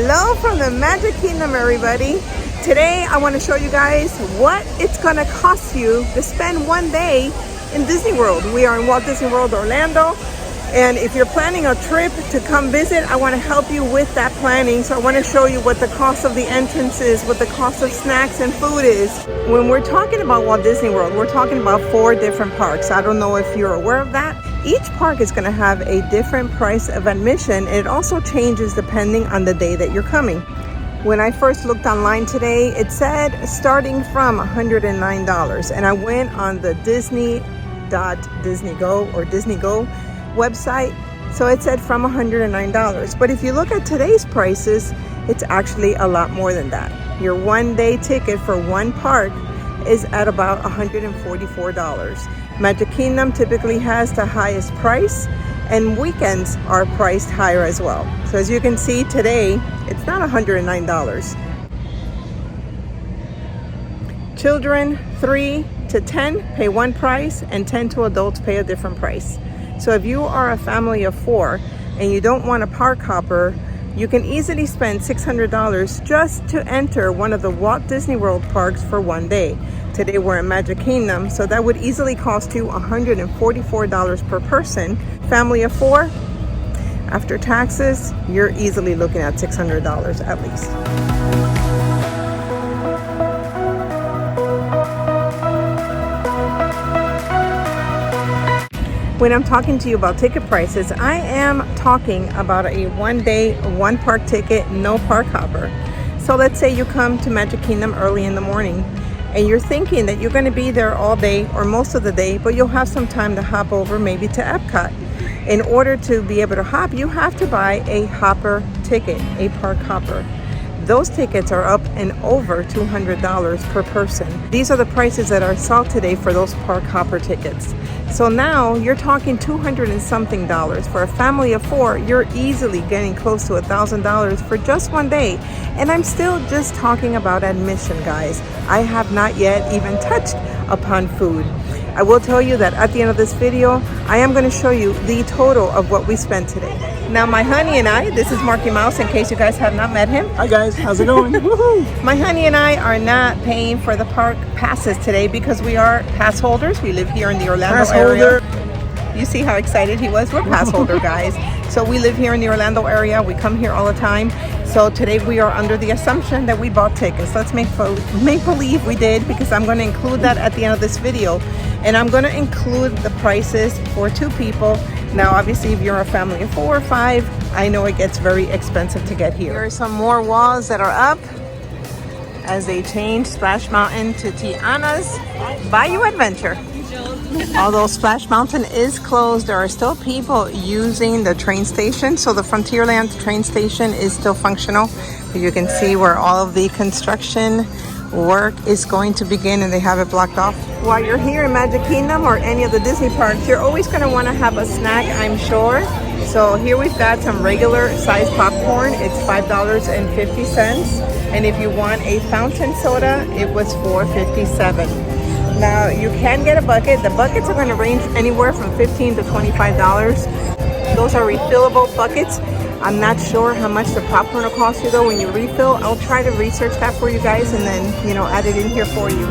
Hello from the Magic Kingdom, everybody. Today I want to show you guys what it's going to cost you to spend one day in Disney World. We are in Walt Disney World Orlando, and if you're planning a trip to come visit, I want to help you with that planning. So I want to show you what the cost of the entrance is, what the cost of snacks and food is. When we're talking about Walt Disney World, we're talking about 4 different parks. I don't know if you're aware of that. Each park is going to have a different price of admission, and it also changes depending on the day that you're coming. When I first looked online today, it said starting from $109, and I went on the Disney.Disney.Go or Disney Go website, so it said from $109. But if you look at today's prices, it's actually a lot more than that. Your one-day ticket for one park is at about $144. Magic Kingdom typically has the highest price, and weekends are priced higher as well. So as you can see today, it's not $109. Children 3 to 10 pay one price, and 10 to adults pay a different price. So if you are a family of 4 and you don't want a park hopper, you can easily spend $600 just to enter one of the Walt Disney World parks for one day. Today we're in Magic Kingdom, so that would easily cost you $144 per person. Family of 4, after taxes, you're easily looking at $600 at least. When I'm talking to you about ticket prices, I am talking about a one-day, one-park ticket, no park hopper. So let's say you come to Magic Kingdom early in the morning, and you're thinking that you're going to be there all day or most of the day, but you'll have some time to hop over maybe to Epcot. In order to be able to hop, you have to buy a hopper ticket, a park hopper. Those tickets are up and over $200 per person. These are the prices that are sold today for those park hopper tickets. So now you're talking $200 and something. For a family of 4, you're easily getting close to $1,000 for just one day. And I'm still just talking about admission, guys. I have not yet even touched upon food. I will tell you that at the end of this video, I am going to show you the total of what we spent today. Now, my honey and I, this is Marky Mouse, in case you guys have not met him. Hi guys, how's it going? Woohoo! My honey and I are not paying for the park passes today because we are pass holders. We live here in the Orlando area. You see how excited he was? We're pass holder guys. So we live here in the Orlando area. We come here all the time. So today we are under the assumption that we bought tickets. Let's make believe we did, because I'm going to include that at the end of this video. And I'm going to include the prices for 2 people. Now, obviously, if you're a family of 4 or 5, I know it gets very expensive to get here. Here are some more walls that are up as they change Splash Mountain to Tiana's Bayou Adventure. Although Splash Mountain is closed, there are still people using the train station. So the Frontierland train station is still functional. You can see where all of the construction work is going to begin, and they have it blocked off. While you're here in Magic Kingdom or any of the Disney parks, you're always going to want to have a snack, I'm sure. So here we've got some regular size popcorn. It's $5.50. And if you want a fountain soda, it was $4.57. Now you can get a bucket. The buckets are going to range anywhere from $15 to $25. Those are refillable buckets. I'm not sure how much the popcorn will cost you though when you refill. I'll try to research that for you guys and then, add it in here for you.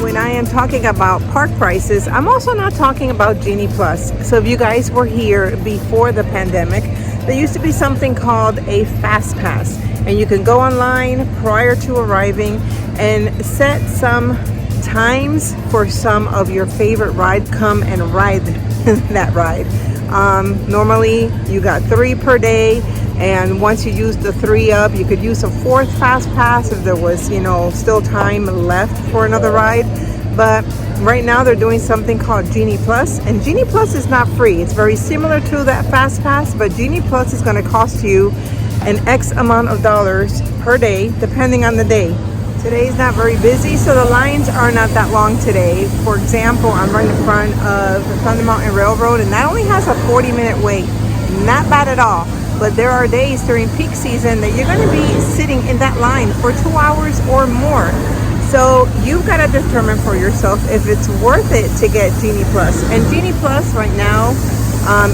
When I am talking about park prices, I'm also not talking about Genie Plus. So if you guys were here before the pandemic, there used to be something called a Fast Pass. And you can go online prior to arriving and set some times for some of your favorite rides. Come and ride that ride. Normally you got 3 per day, and once you use the 3 up, you could use a 4th Fast Pass if there was, still time left for another ride. But right now they're doing something called Genie Plus, and Genie Plus is not free. It's very similar to that Fast Pass, but Genie Plus is going to cost you an X amount of dollars per day, depending on the day. Today's not very busy, so the lines are not that long today. For example, I'm right in front of the Thunder Mountain Railroad, and that only has a 40-minute wait. Not bad at all. But there are days during peak season that you're going to be sitting in that line for 2 hours or more. So you've got to determine for yourself if it's worth it to get Genie Plus. And Genie Plus right now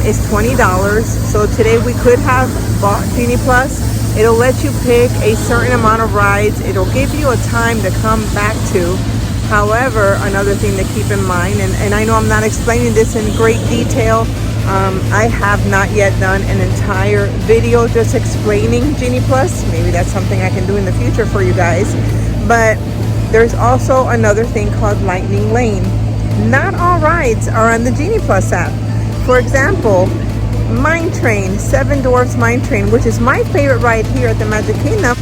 is $20. So today we could have bought Genie Plus. It'll let you pick a certain amount of rides. It'll give you a time to come back to. However, another thing to keep in mind, and I know I'm not explaining this in great detail, I have not yet done an entire video just explaining Genie Plus. Maybe that's something I can do in the future for you guys. But there's also another thing called Lightning Lane. Not all rides are on the Genie Plus app. For example, Mine Train, Seven Dwarfs Mine Train, which is my favorite ride here at the Magic Kingdom,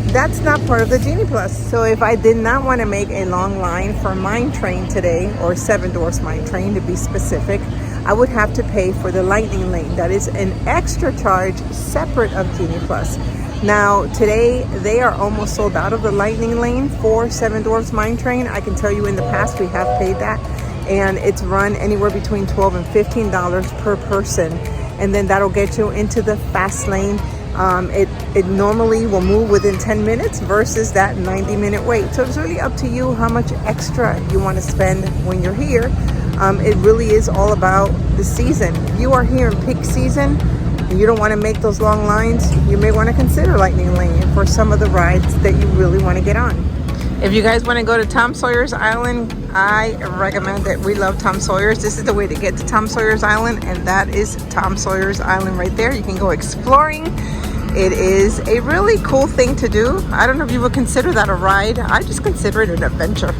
that's not part of the Genie Plus. So if I did not want to make a long line for Mine Train today, or Seven Dwarfs Mine Train to be specific, I would have to pay for the Lightning Lane. That is an extra charge separate of Genie Plus. Now today they are almost sold out of the Lightning Lane for Seven Dwarfs Mine Train. I can tell you in the past we have paid that, and it's run anywhere between $12 and $15 per person, and then that'll get you into the fast lane. It normally will move within 10 minutes versus that 90-minute wait. So it's really up to you how much extra you want to spend when you're here. It really is all about the season. If you are here in peak season and you don't want to make those long lines, you may want to consider Lightning Lane for some of the rides that you really want to get on. If you guys want to go to Tom Sawyer's Island, I recommend it. We love Tom Sawyer's. This is the way to get to Tom Sawyer's Island, and that is Tom Sawyer's Island right there. You can go exploring. It is a really cool thing to do. I don't know if you would consider that a ride. I just consider it an adventure.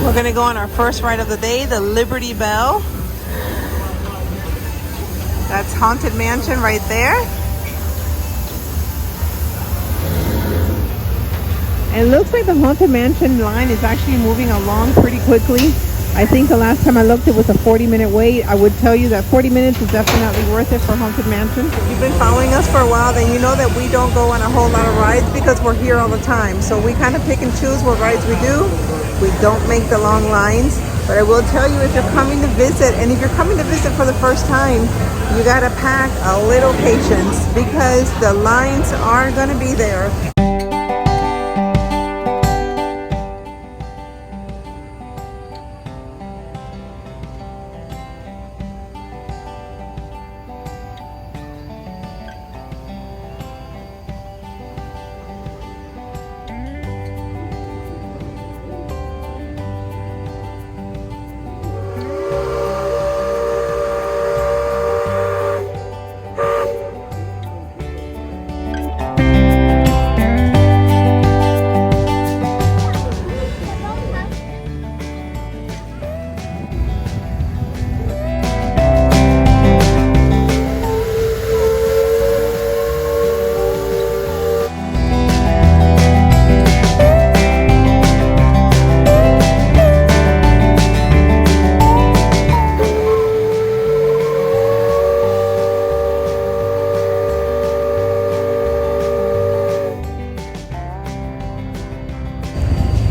We're gonna go on our first ride of the day, the Liberty Bell. That's Haunted Mansion right there. And it looks like the Haunted Mansion line is actually moving along pretty quickly. I think the last time I looked it was a 40-minute wait. I would tell you that 40 minutes is definitely worth it for Haunted Mansion. If you've been following us for a while, then you know that we don't go on a whole lot of rides because we're here all the time. So we kind of pick and choose what rides we do. We don't make the long lines. But I will tell you, if you're coming to visit, and if you're coming to visit for the first time, you gotta pack a little patience because the lines are gonna be there.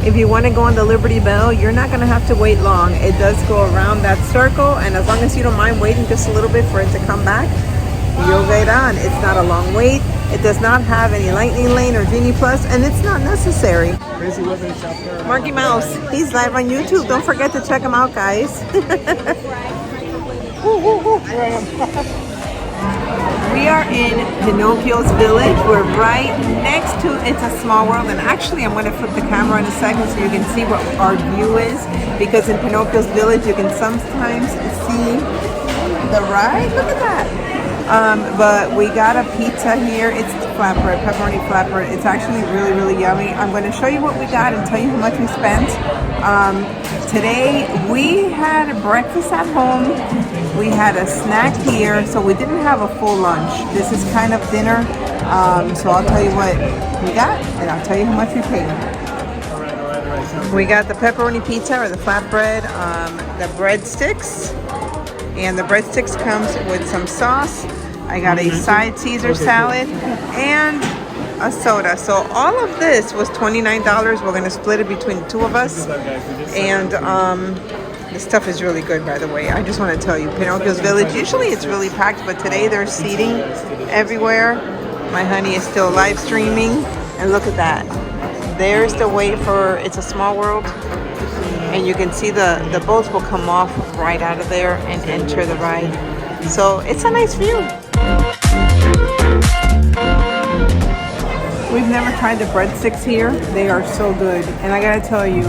If you want to go on the Liberty Bell, you're not going to have to wait long. It does go around that circle, and as long as you don't mind waiting just a little bit for it to come back, you'll get on. It's not a long wait. It does not have any Lightning Lane or Genie Plus, and it's not necessary. Marky Mouse, he's live on YouTube. Don't forget to check him out, guys. We are in Pinocchio's Village. We're right next to It's a Small World, and actually I'm going to flip the camera in a second so you can see what our view is, because in Pinocchio's Village you can sometimes see the ride. Look at that. But we got a pizza here. It's flatbread, pepperoni flatbread. It's actually really, really yummy. I'm going to show you what we got and tell you how much we spent. Today we had breakfast at home. We had a snack here, so we didn't have a full lunch. This is kind of dinner. So I'll tell you what we got, and I'll tell you how much we paid. We got the pepperoni pizza or the flatbread, the breadsticks, and the breadsticks comes with some sauce. I got a side Caesar salad and a soda. So all of this was $29. We're gonna split it between the two of us. And the stuff is really good, by the way. I just want to tell you, Pinocchio's Village, usually it's really packed, but today there's seating everywhere. My honey is still live streaming, and look at that. There's the wait for It's a Small World, and you can see the boats will come off right out of there and enter the ride. So it's a nice view. We've never tried the breadsticks here. They are so good. And I gotta tell you,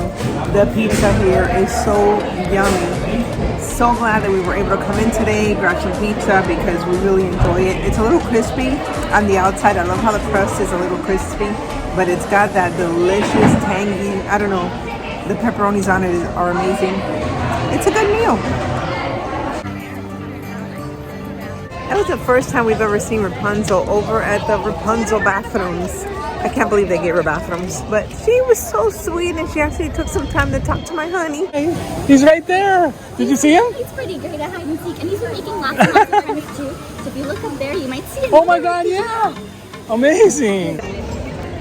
the pizza here is so yummy. So glad that we were able to come in today, grab some pizza because we really enjoy it. It's a little crispy on the outside. I love how the crust is a little crispy, but it's got that delicious, tangy, I don't know, the pepperonis on it are amazing. It's a good meal. That was the first time we've ever seen Rapunzel over at the Rapunzel bathrooms. I can't believe they gave her bathrooms, but she was so sweet and she actually took some time to talk to my honey. He's right there. Did you see him? He's pretty great at hide and seek, and he's been making lots and lots of friends too. So if you look up there, you might see him. Oh my God, yeah. Amazing.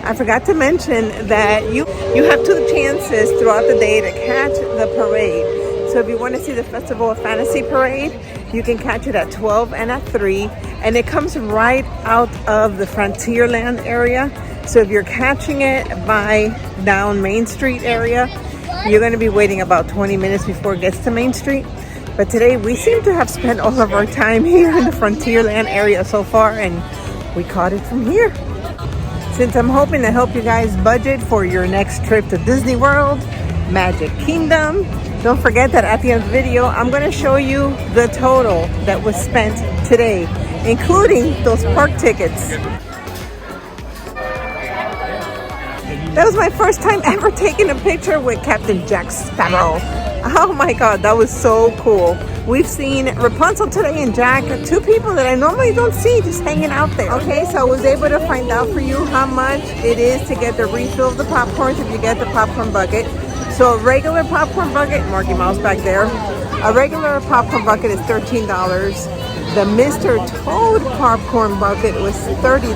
I forgot to mention that you have two chances throughout the day to catch the parade. So if you want to see the Festival of Fantasy Parade, you can catch it at 12 and at 3. And it comes right out of the Frontierland area. So if you're catching it by down Main Street area, you're going to be waiting about 20 minutes before it gets to Main Street. But today we seem to have spent all of our time here in the Frontierland area so far, and we caught it from here. Since I'm hoping to help you guys budget for your next trip to Disney World, Magic Kingdom, don't forget that at the end of the video, I'm going to show you the total that was spent today, including those park tickets. That was my first time ever taking a picture with Captain Jack Sparrow. Oh my God, that was so cool. We've seen Rapunzel today and Jack, two people that I normally don't see just hanging out there. Okay, so I was able to find out for you how much it is to get the refill of the popcorns if you get the popcorn bucket. So a regular popcorn bucket, Marky Mouse back there, a regular popcorn bucket is $13. The Mr. Toad popcorn bucket was $30.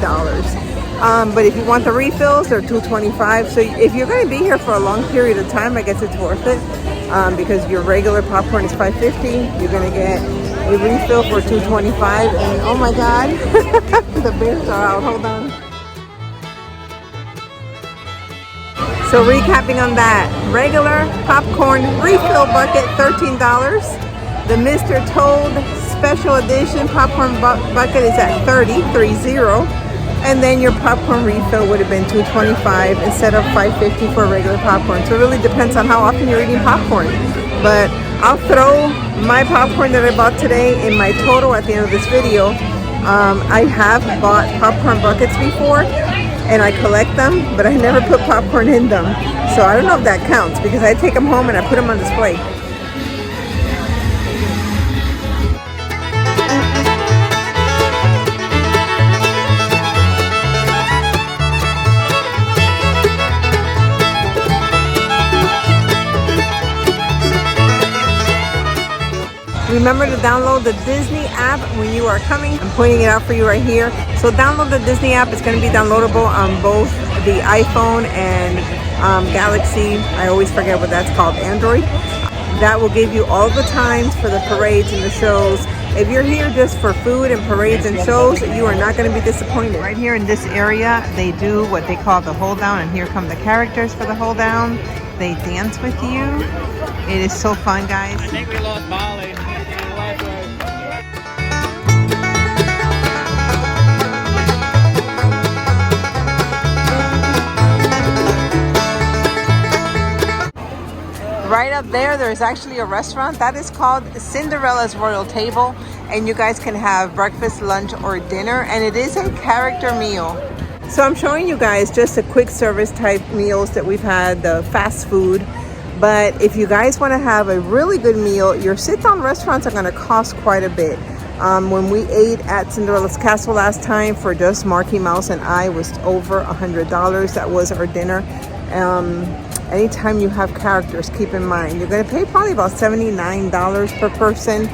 But if you want the refills, they're $2.25. So if you're going to be here for a long period of time, I guess it's worth it. Because your regular popcorn is $5.50. You're going to get a refill for $2.25. And oh my God, the bears are out. Hold on. So recapping on that, regular popcorn refill bucket, $13. The Mr. Toad special edition popcorn bucket is at $30. And then your popcorn refill would have been $2.25 instead of $5.50 for regular popcorn. So it really depends on how often you're eating popcorn. But I'll throw my popcorn that I bought today in my total at the end of this video. I have bought popcorn buckets before and I collect them, but I never put popcorn in them. So I don't know if that counts because I take them home and I put them on display. Remember to download the Disney app when you are coming. I'm pointing it out for you right here. So download the Disney app. It's going to be downloadable on both the iPhone and Galaxy. I always forget what that's called, Android. That will give you all the times for the parades and the shows. If you're here just for food and parades and shows, you are not going to be disappointed. Right here in this area, they do what they call the hold down, and here come the characters for the hold down. They dance with you. It is so fun, guys. I think we lost Molly. Right up there's actually a restaurant that is called Cinderella's Royal Table, and you guys can have breakfast, lunch, or dinner, and it is a character meal. So I'm showing you guys just a quick service type meals that we've had, the fast food. But if you guys want to have a really good meal, your sit-down restaurants are going to cost quite a bit. When we ate at Cinderella's Castle last time for just Marky Mouse and I was over $100. That was our dinner. Anytime you have characters, keep in mind you're going to pay probably about $79 per person.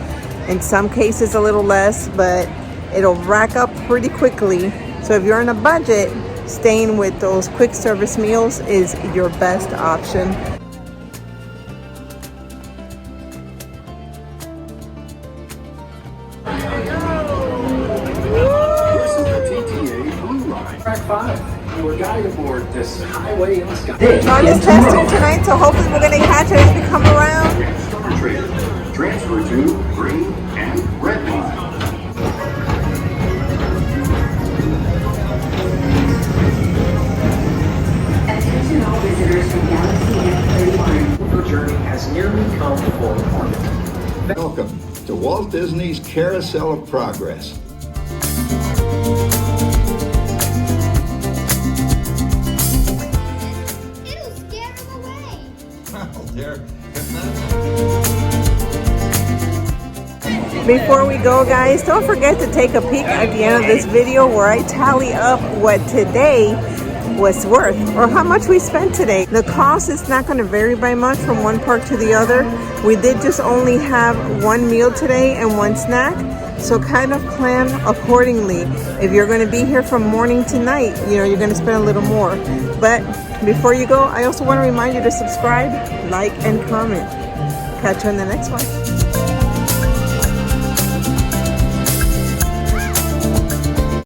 In some cases a little less, but it'll rack up pretty quickly. So if you're on a budget, staying with those quick service meals is your best option. This is the TTA Blue Line, track 5. We're guided aboard this highway in the sky. John is testing tonight, so hopefully we're gonna catch it as we come around. Star Trader. Transfer to green and red line. Attention all visitors from Galaxy F31. Your journey has nearly come full point. Welcome to Walt Disney's Carousel of Progress. It'll scare them away. Before we go, guys, don't forget to take a peek at the end of this video where I tally up what today was worth or how much we spent today. The cost is not going to vary by much from one park to the other. We did just only have one meal today and one snack, so kind of plan accordingly. If you're going to be here from morning to night, you know, you're going to spend a little more. But before you go, I also want to remind you to subscribe, like, and comment. Catch you in the next one.